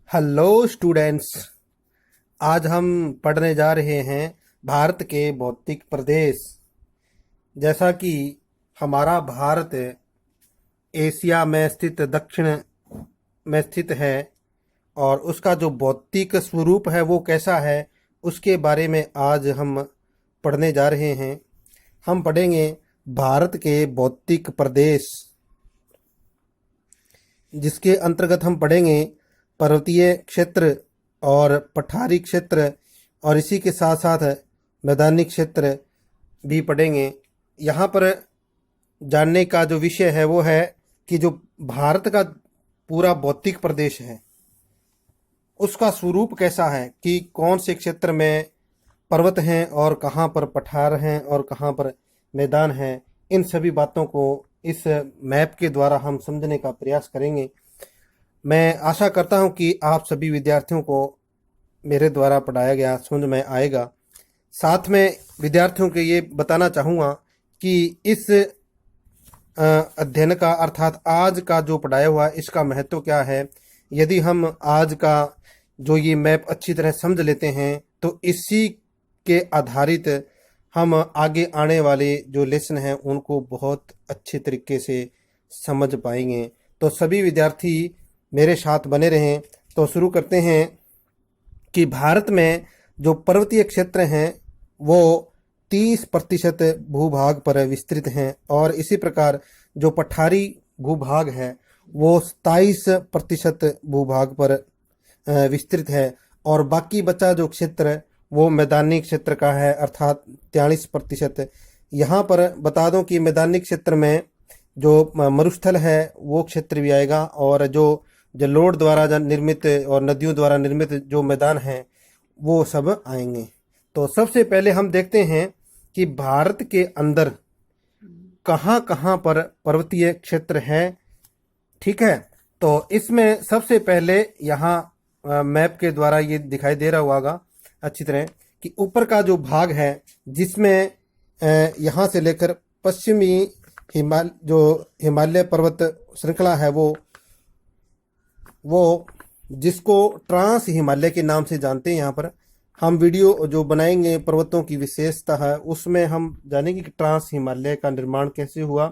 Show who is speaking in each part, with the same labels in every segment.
Speaker 1: Hello students. आज हम पढ़ने जा रहे हैं भारत के भौतिक प्रदेश। जैसा कि हमारा भारत एशिया में स्थित दक्षिण में स्थित है और उसका जो भौतिक स्वरूप है वो कैसा है उसके बारे में आज हम पढ़ने जा रहे हैं। हम पढ़ेंगे भारत के भौतिक प्रदेश, जिसके अंतर्गत हम पढ़ेंगे पर्वतीय क्षेत्र और पठारी क्षेत्र और इसी के साथ साथ मैदानी क्षेत्र भी पढ़ेंगे। यहाँ पर जानने का जो विषय है वो है कि जो भारत का पूरा भौतिक प्रदेश है उसका स्वरूप कैसा है, कि कौन से क्षेत्र में पर्वत हैं और कहाँ पर पठार हैं और कहाँ पर मैदान हैं। इन सभी बातों को इस मैप के द्वारा हम समझने का प्रयास करेंगे। मैं आशा करता हूं कि आप सभी विद्यार्थियों को मेरे द्वारा पढ़ाया गया समझ में आएगा। साथ में विद्यार्थियों को ये बताना चाहूँगा कि इस अध्ययन का अर्थात आज का जो पढ़ाया हुआ इसका महत्व क्या है। यदि हम आज का जो ये मैप अच्छी तरह समझ लेते हैं तो इसी के आधारित हम आगे आने वाले जो लेसन हैं उनको बहुत अच्छे तरीके से समझ पाएंगे। तो सभी विद्यार्थी मेरे साथ बने रहें। तो शुरू करते हैं कि भारत में जो पर्वतीय क्षेत्र हैं वो 30% भूभाग पर विस्तृत हैं और इसी प्रकार जो पठारी भूभाग है वो 27% भूभाग पर विस्तृत है और बाकी बचा जो क्षेत्र वो मैदानी क्षेत्र का है अर्थात 43%। यहाँ पर बता दूं कि मैदानी क्षेत्र में जो मरुस्थल है वो क्षेत्र भी आएगा और जो जलोढ़ द्वारा निर्मित और नदियों द्वारा निर्मित जो मैदान हैं वो सब आएंगे। तो सबसे पहले हम देखते हैं कि भारत के अंदर कहाँ कहाँ पर पर्वतीय क्षेत्र है। ठीक है, तो इसमें सबसे पहले यहाँ मैप के द्वारा ये दिखाई दे रहा होगा अच्छी तरह कि ऊपर का जो भाग है जिसमें यहाँ से लेकर पश्चिमी हिमालय पर्वत श्रृंखला है वो जिसको ट्रांस हिमालय के नाम से जानते हैं। यहाँ पर हम वीडियो जो बनाएंगे पर्वतों की विशेषता है उसमें हम जानेंगे कि ट्रांस हिमालय का निर्माण कैसे हुआ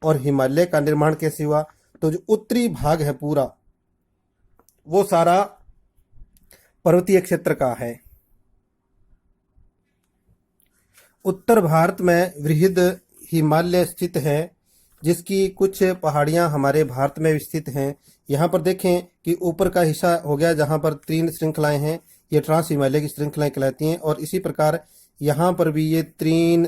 Speaker 1: और हिमालय का निर्माण कैसे हुआ। तो जो उत्तरी भाग है पूरा वो सारा पर्वतीय क्षेत्र का है। उत्तर भारत में वृहद हिमालय स्थित है जिसकी कुछ पहाड़ियां हमारे भारत में स्थित हैं। यहाँ पर देखें कि ऊपर का हिस्सा हो गया जहाँ पर 3 श्रृंखलाएं हैं, ये ट्रांस हिमालय की श्रृंखलाएं कहलाती हैं और इसी प्रकार यहाँ पर भी ये 3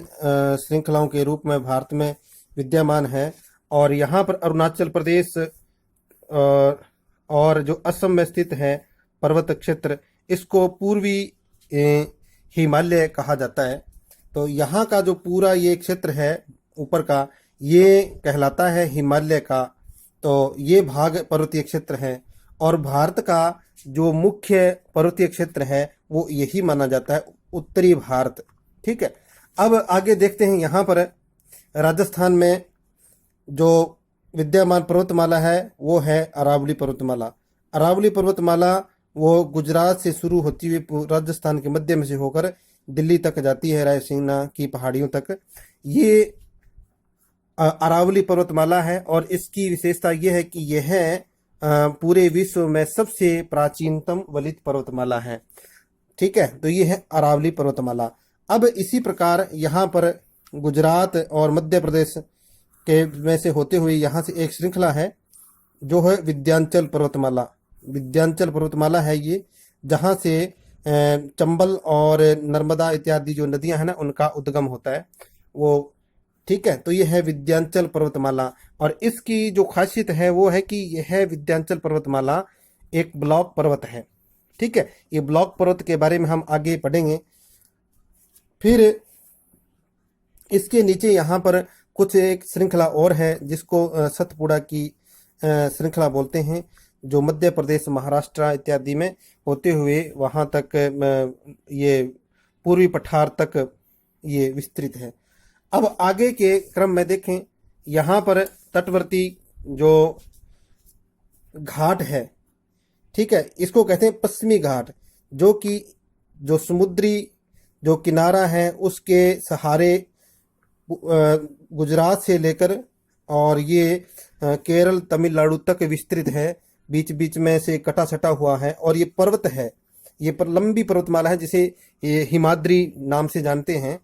Speaker 1: श्रृंखलाओं के रूप में भारत में विद्यमान है। और यहाँ पर अरुणाचल प्रदेश और जो असम में स्थित है पर्वत क्षेत्र इसको पूर्वी हिमालय कहा जाता है। तो यहाँ का जो पूरा ये क्षेत्र है ऊपर का ये कहलाता है हिमालय का। तो ये भाग पर्वतीय क्षेत्र है और भारत का जो मुख्य पर्वतीय क्षेत्र है वो यही माना जाता है उत्तरी भारत। ठीक है, अब आगे देखते हैं। यहाँ पर राजस्थान में जो विद्यमान पर्वतमाला है वो है अरावली पर्वतमाला। अरावली पर्वतमाला वो गुजरात से शुरू होती हुई राजस्थान के मध्य में से होकर दिल्ली तक जाती है, रायसीना की पहाड़ियों तक। ये अरावली पर्वतमाला है और इसकी विशेषता यह है कि यह पूरे विश्व में सबसे प्राचीनतम वलित पर्वतमाला है। ठीक है, तो ये है अरावली पर्वतमाला। अब इसी प्रकार यहाँ पर गुजरात और मध्य प्रदेश के में से होते हुए यहाँ से एक श्रृंखला है जो है विंध्याचल पर्वतमाला। विंध्याचल पर्वतमाला है ये, जहाँ से चंबल और नर्मदा इत्यादि जो नदियां हैं ना उनका उद्गम होता है वो। ठीक है, तो ये है विंध्याचल पर्वतमाला और इसकी जो खासियत है वो है कि यह विंध्याचल पर्वतमाला एक ब्लॉक पर्वत है। ठीक है, ये ब्लॉक पर्वत के बारे में हम आगे पढ़ेंगे। फिर इसके नीचे यहाँ पर कुछ एक श्रृंखला और है जिसको सतपुड़ा की श्रृंखला बोलते हैं, जो मध्य प्रदेश महाराष्ट्र इत्यादि में होते हुए वहाँ तक ये पूर्वी पठार तक ये विस्तृत है। अब आगे के क्रम में देखें, यहाँ पर तटवर्ती जो घाट है ठीक है, इसको कहते हैं पश्चिमी घाट, जो कि जो समुद्री जो किनारा है उसके सहारे गुजरात से लेकर और ये केरल तमिलनाडु तक विस्तृत है। बीच बीच में से कटा सटा हुआ है और ये पर्वत है, ये पर लंबी पर्वतमाला है जिसे ये हिमाद्री नाम से जानते हैं।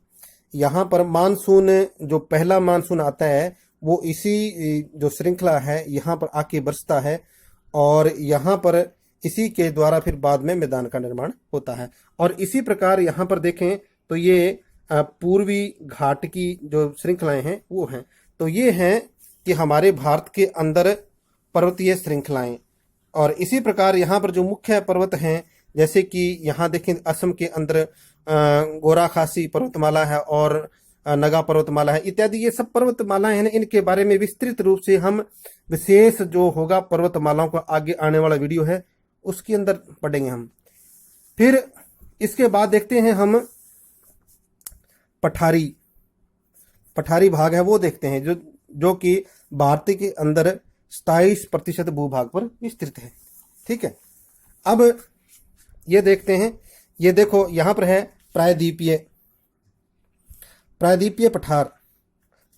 Speaker 1: यहाँ पर मानसून, जो पहला मानसून आता है वो इसी जो श्रृंखला है यहाँ पर आके बरसता है और यहाँ पर इसी के द्वारा फिर बाद में मैदान का निर्माण होता है। और इसी प्रकार यहाँ पर देखें तो ये पूर्वी घाट की जो श्रृंखलाएं हैं वो हैं। तो ये हैं कि हमारे भारत के अंदर पर्वतीय श्रृंखलाएं। और इसी प्रकार यहाँ पर जो मुख्य पर्वत हैं, जैसे कि यहाँ देखें असम के अंदर गोरा खासी पर्वतमाला है और नगा पर्वतमाला है इत्यादि, ये सब पर्वतमालाएं हैं ना, इनके बारे में विस्तृत रूप से हम विशेष जो होगा पर्वतमालाओं का आगे आने वाला वीडियो है उसके अंदर पढ़ेंगे हम। फिर इसके बाद देखते हैं हम पठारी भाग है वो देखते हैं, जो कि भारत के अंदर 27% भूभाग पर विस्तृत है। ठीक है, अब ये देखते हैं, ये देखो यहाँ पर है प्रायद्वीपीय पठार।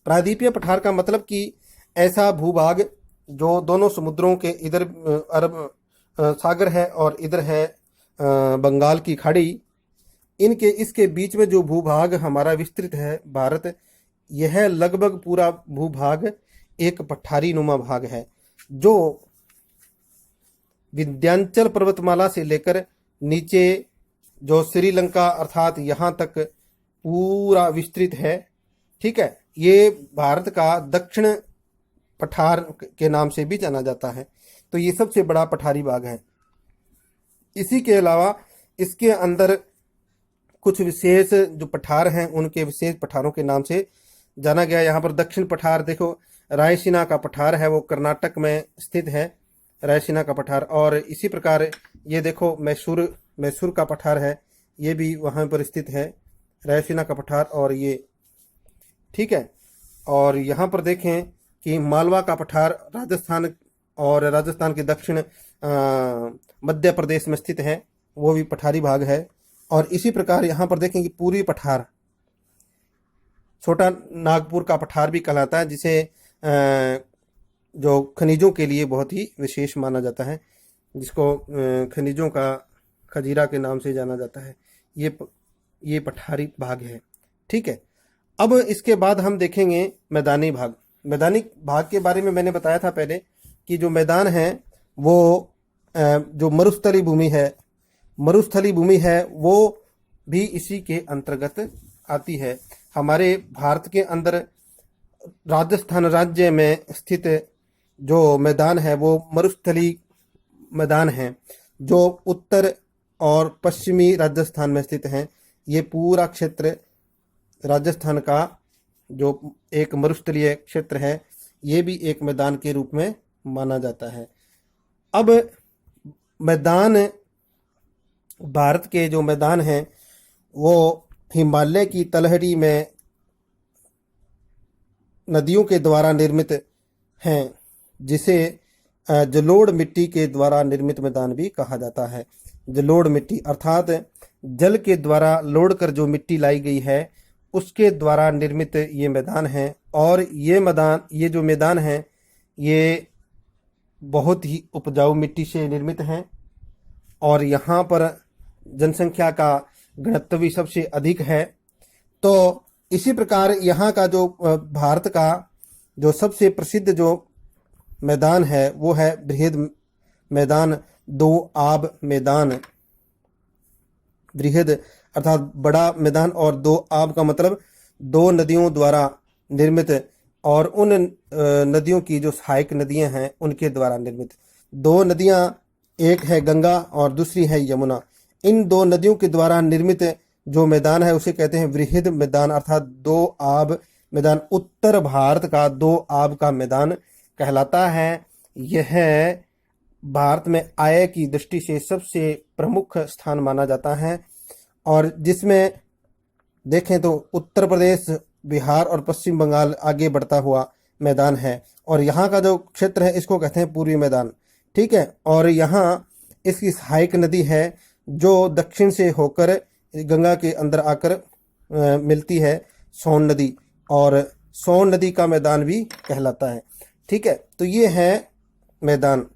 Speaker 1: प्रायद्वीपीय पठार का मतलब कि ऐसा भूभाग जो दोनों समुद्रों के, इधर अरब सागर है और इधर है बंगाल की खाड़ी, इसके बीच में जो भूभाग हमारा विस्तृत है भारत, यह लगभग पूरा भूभाग एक पठारी नुमा भाग है, जो विंध्याचल पर्वतमाला से लेकर नीचे जो श्रीलंका अर्थात यहाँ तक पूरा विस्तृत है। ठीक है, ये भारत का दक्षिण पठार के नाम से भी जाना जाता है। तो ये सबसे बड़ा पठारी भाग है। इसी के अलावा इसके अंदर कुछ विशेष जो पठार हैं उनके विशेष पठारों के नाम से जाना गया। यहाँ पर दक्षिण पठार देखो, रायसीना का पठार है वो कर्नाटक में स्थित है, रायसीना का पठार। और इसी प्रकार ये देखो मैसूर का पठार है, ये भी वहाँ पर स्थित है, रायसीना का पठार। और ये ठीक है, और यहाँ पर देखें कि मालवा का पठार राजस्थान के दक्षिण मध्य प्रदेश में स्थित है, वो भी पठारी भाग है। और इसी प्रकार यहाँ पर देखें कि पूर्वी पठार छोटा नागपुर का पठार भी कहलाता है, जिसे जो खनिजों के लिए बहुत ही विशेष माना जाता है, जिसको खनिजों का खजीरा के नाम से जाना जाता है। ये पठारी भाग है। ठीक है, अब इसके बाद हम देखेंगे मैदानी भाग। मैदानी भाग के बारे में मैंने बताया था पहले कि जो मैदान है वो जो मरुस्थली भूमि है वो भी इसी के अंतर्गत आती है। हमारे भारत के अंदर राजस्थान राज्य में स्थित जो मैदान है वो मरुस्थली मैदान है, जो उत्तर और पश्चिमी राजस्थान में स्थित हैं। ये पूरा क्षेत्र राजस्थान का जो एक मरुस्थलीय क्षेत्र है, ये भी एक मैदान के रूप में माना जाता है। अब मैदान, भारत के जो मैदान हैं वो हिमालय की तलहटी में नदियों के द्वारा निर्मित हैं, जिसे जलोढ़ मिट्टी के द्वारा निर्मित मैदान भी कहा जाता है। जलोढ़ मिट्टी अर्थात जल के द्वारा लोढ़ कर जो मिट्टी लाई गई है उसके द्वारा निर्मित ये मैदान है। और ये जो मैदान है ये बहुत ही उपजाऊ मिट्टी से निर्मित हैं और यहाँ पर जनसंख्या का घनत्व भी सबसे अधिक है। तो इसी प्रकार यहाँ का जो भारत का जो सबसे प्रसिद्ध जो मैदान है वो है बृहद मैदान, दो आब मैदान। बृहद अर्थात बड़ा मैदान और दो आब का मतलब दो नदियों द्वारा निर्मित, और उन नदियों की जो सहायक नदियां हैं उनके द्वारा निर्मित। दो नदियां, एक है गंगा और दूसरी है यमुना। इन दो नदियों के द्वारा निर्मित जो मैदान है उसे कहते हैं बृहद मैदान अर्थात दो आब मैदान। उत्तर भारत का दो आब का मैदान कहलाता है। यह भारत में आय की दृष्टि से सबसे प्रमुख स्थान माना जाता है और जिसमें देखें तो उत्तर प्रदेश, बिहार और पश्चिम बंगाल आगे बढ़ता हुआ मैदान है। और यहाँ का जो क्षेत्र है इसको कहते हैं पूर्वी मैदान। ठीक है, और यहाँ इसकी सहायक नदी है जो दक्षिण से होकर गंगा के अंदर आकर मिलती है, सोन नदी, और सोन नदी का मैदान भी कहलाता है। ठीक है, तो ये है मैदान।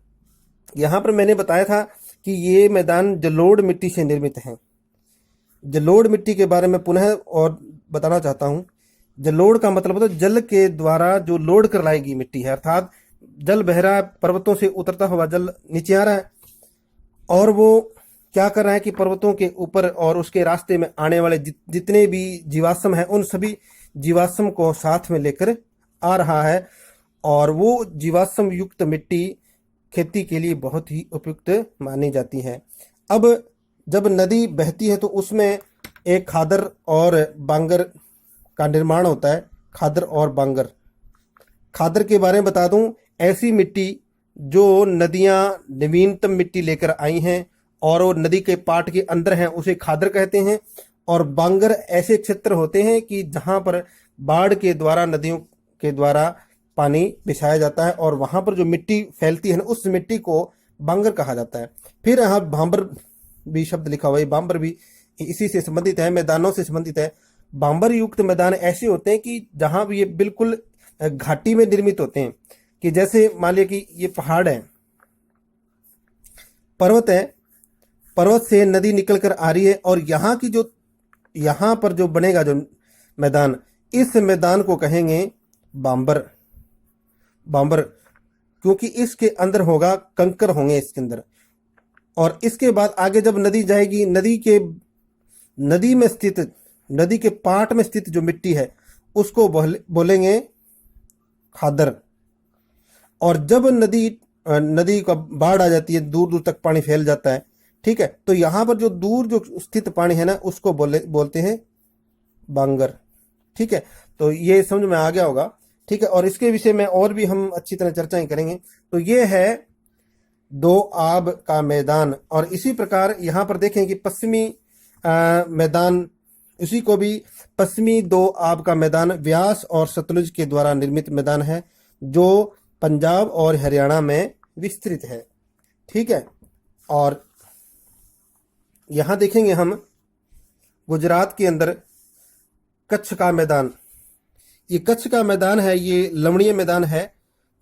Speaker 1: यहाँ पर मैंने बताया था कि ये मैदान जलोढ़ मिट्टी से निर्मित है। जलोढ़ मिट्टी के बारे में पुनः और बताना चाहता हूँ। जलोढ़ का मतलब होता है जल के द्वारा जो लोड कर लाएगी मिट्टी है, अर्थात जल बह रहा है, पर्वतों से उतरता हुआ जल नीचे आ रहा है, और वो क्या कर रहा है कि पर्वतों के ऊपर और उसके रास्ते में आने वाले जितने भी जीवाश्म हैं उन सभी जीवाश्म को साथ में लेकर आ रहा है, और वो जीवाश्म युक्त मिट्टी खेती के लिए बहुत ही उपयुक्त मानी जाती है। अब जब नदी बहती है तो उसमें एक खादर और बांगर का निर्माण होता है। खादर और बांगर। खादर के बारे में बता दूं, ऐसी मिट्टी जो नदियां नवीनतम मिट्टी लेकर आई हैं और वो नदी के पाट के अंदर हैं, उसे खादर कहते हैं। और बांगर ऐसे क्षेत्र होते हैं कि जहां पर बाढ़ के द्वारा, नदियों के द्वारा पानी बिछाया जाता है और वहां पर जो मिट्टी फैलती है ना, उस मिट्टी को बांगर कहा जाता है। फिर यहाँ भांबर भी शब्द लिखा हुआ है, बांबर भी इसी से संबंधित है, मैदानों से संबंधित है। बांबर युक्त मैदान ऐसे होते हैं कि जहां भी ये बिल्कुल घाटी में निर्मित होते हैं, कि जैसे मान लिया कि ये पहाड़ है, पर्वत है, पर्वत से नदी निकल कर आ रही है, और यहाँ की जो यहाँ पर जो बनेगा जो मैदान, इस मैदान को कहेंगे बांबर। बांबर क्योंकि इसके अंदर होगा, कंकर होंगे इसके अंदर। और इसके बाद आगे जब नदी जाएगी, नदी में स्थित, नदी के पाट में स्थित जो मिट्टी है उसको बोलेंगे खादर। और जब नदी का बाढ़ आ जाती है, दूर दूर तक पानी फैल जाता है, ठीक है, तो यहाँ पर जो दूर जो स्थित पानी है ना, उसको बोलते हैं बांगर। ठीक है, तो ये समझ में आ गया होगा। ठीक है, और इसके विषय में और भी हम अच्छी तरह चर्चाएं करेंगे। तो ये है दो आब का मैदान। और इसी प्रकार यहाँ पर देखें कि पश्चिमी मैदान, उसी को भी पश्चिमी दो आब का मैदान व्यास और सतलुज के द्वारा निर्मित मैदान है, जो पंजाब और हरियाणा में विस्तृत है। ठीक है, और यहाँ देखेंगे हम गुजरात के अंदर कच्छ का मैदान। ये कच्छ का मैदान है, ये लवणीय मैदान है,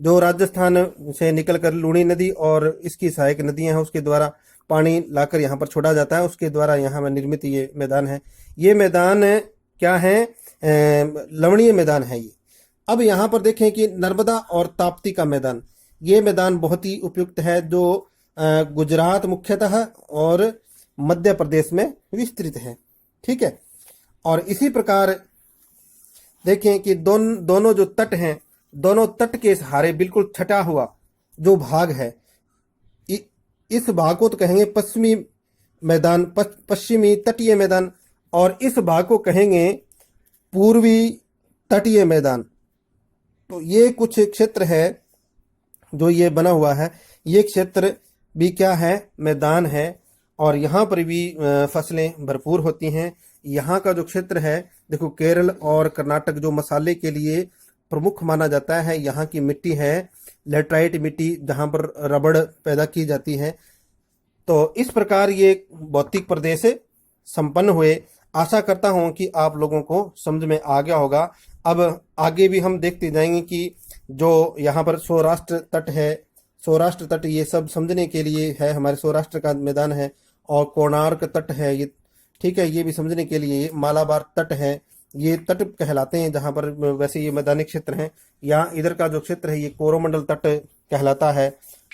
Speaker 1: जो राजस्थान से निकलकर लूणी नदी और इसकी सहायक नदियां हैं उसके द्वारा पानी लाकर यहाँ पर छोड़ा जाता है, उसके द्वारा यहाँ में निर्मित ये मैदान है। ये मैदान क्या है? लवणीय मैदान है ये। अब यहाँ पर देखें कि नर्मदा और ताप्ती का मैदान, ये मैदान बहुत ही उपयुक्त है, जो गुजरात मुख्यतः और मध्य प्रदेश में विस्तृत है। ठीक है, और इसी प्रकार देखें कि दोनों जो तट हैं, दोनों तट के सहारे बिल्कुल छटा हुआ जो भाग है, इस भाग को तो कहेंगे पश्चिमी मैदान, पश्चिमी तटीय मैदान, और इस भाग को कहेंगे पूर्वी तटीय मैदान। तो ये कुछ क्षेत्र है जो ये बना हुआ है। ये क्षेत्र भी क्या है? मैदान है, और यहाँ पर भी फसलें भरपूर होती हैं। यहाँ का जो क्षेत्र है, देखो केरल और कर्नाटक जो मसाले के लिए प्रमुख माना जाता है, यहाँ की मिट्टी है लेटराइट मिट्टी, जहाँ पर रबड़ पैदा की जाती है। तो इस प्रकार ये भौतिक प्रदेश संपन्न हुए। आशा करता हूँ कि आप लोगों को समझ में आ गया होगा। अब आगे भी हम देखते जाएंगे कि जो यहाँ पर सौराष्ट्र तट है, सौराष्ट्र तट ये सब समझने के लिए है, हमारे सौराष्ट्र का मैदान है, और कोणार्क तट है ये, ठीक है, ये भी समझने के लिए। मालाबार तट है, ये तट कहलाते हैं जहाँ पर वैसे ये मैदानी क्षेत्र हैं। यहाँ इधर का जो क्षेत्र है ये कोरोमंडल तट कहलाता है,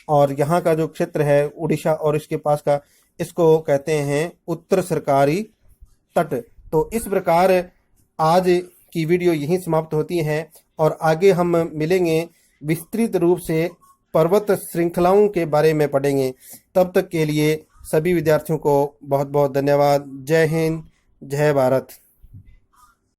Speaker 1: और यहाँ का जो क्षेत्र है उड़ीसा और इसके पास का, इसको कहते हैं उत्तर सरकारी तट। तो इस प्रकार आज की वीडियो यहीं समाप्त होती है, और आगे हम मिलेंगे, विस्तृत रूप से पर्वत श्रृंखलाओं के बारे में पढ़ेंगे। तब तक के लिए सभी विद्यार्थियों को बहुत बहुत धन्यवाद। जय हिंद, जय भारत।